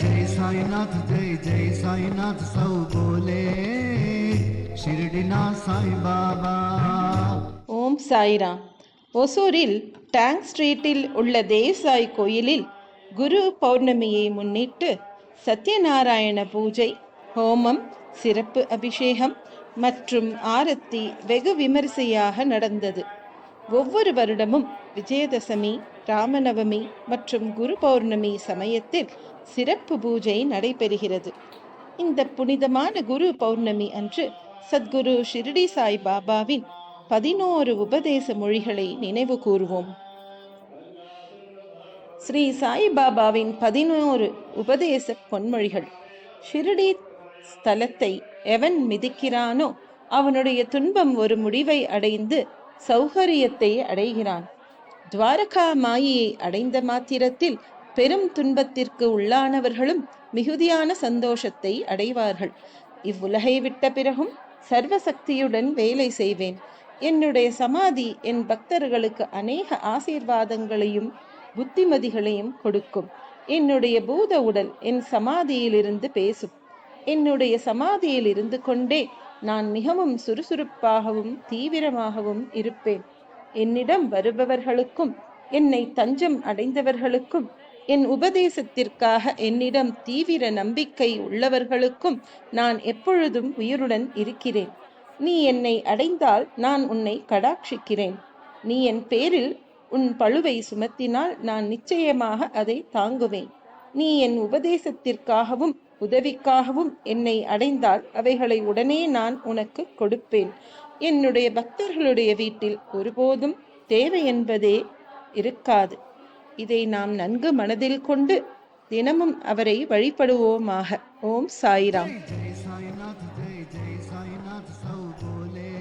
जय साईनाथ जय जय साईनाथ सब बोले शिरडीनाथ साई बाबा. ஓம் சாய்ராம். ஒசூரில் டேங்க் ஸ்ட்ரீட்டில் உள்ள தேசாய் கோயிலில் குரு பௌர்ணமியை முன்னிட்டு சத்யநாராயண பூஜை, ஹோமம், சிறப்பு அபிஷேகம் மற்றும் ஆரத்தி வெகு விமரிசையாக நடந்தது. ஒவ்வொரு வருடமும் விஜயதசமி, ராமநவமி மற்றும் குரு பௌர்ணமி சமயத்தில் சிறப்பு பூஜை நடைபெறுகிறது. இந்த புனிதமான குரு பௌர்ணமி அன்று சத்குரு ஷிரடி சாய் பாபாவின் 11 உபதேச மொழிகளை நினைவு கூர்வோம். ஸ்ரீ சாய் பாபாவின் 11 உபதேச பொன்மொழிகள். ஷிரடி ஸ்தலத்தை எவன் மிதிக்கிறானோ அவனுடைய துன்பம் ஒரு முடிவை அடைந்து சௌகரியத்தை அடைகிறான். துவாரகா மாயை அடைந்த மாத்திரத்தில் பெரும் துன்பத்திற்கு உள்ளானவர்களும் மிகுதியான சந்தோஷத்தை அடைவார்கள். இவ்வுலகை விட்ட பிறகும் சர்வசக்தியுடன் வேலை செய்வேன். என்னுடைய சமாதி என் பக்தர்களுக்கு அநேக ஆசீர்வாதங்களையும் புத்திமதிகளையும் கொடுக்கும். என்னுடைய பூத உடல் என் சமாதியிலிருந்து பேசும். என்னுடைய சமாதியில் இருந்து கொண்டே நான் மிகவும் சுறுசுறுப்பாகவும் தீவிரமாகவும் இருப்பேன். என்னிடம் வருபவர்களுக்கும் என்னை தஞ்சம் அடைந்தவர்களுக்கும் என் உபதேசத்திற்காக என்னிடம் தீவிர நம்பிக்கை உள்ளவர்களுக்கும் நான் எப்பொழுதும் உயிருடன் இருக்கிறேன். நீ என்னை அடைந்தால் நான் உன்னை கடாட்சிக்கிறேன். நீ என் பேரில் உன் பழுவை சுமத்தினால் நான் நிச்சயமாக அதை தாங்குவேன். நீ என் உபதேசத்திற்காகவும் உதவிக்காகவும் என்னை அடைந்தால் அவைகளை உடனே நான் உனக்கு கொடுப்பேன். என்னுடைய பக்தர்களுடைய வீட்டில் ஒருபோதும் தேவை என்பதே இருக்காது. இதை நாம் நன்கு மனதில் கொண்டு தினமும் அவரை வழிபடுவோமாக. ஓம் சாய்ராம். जय साईनाथ जय जय साईनाथ सब बोले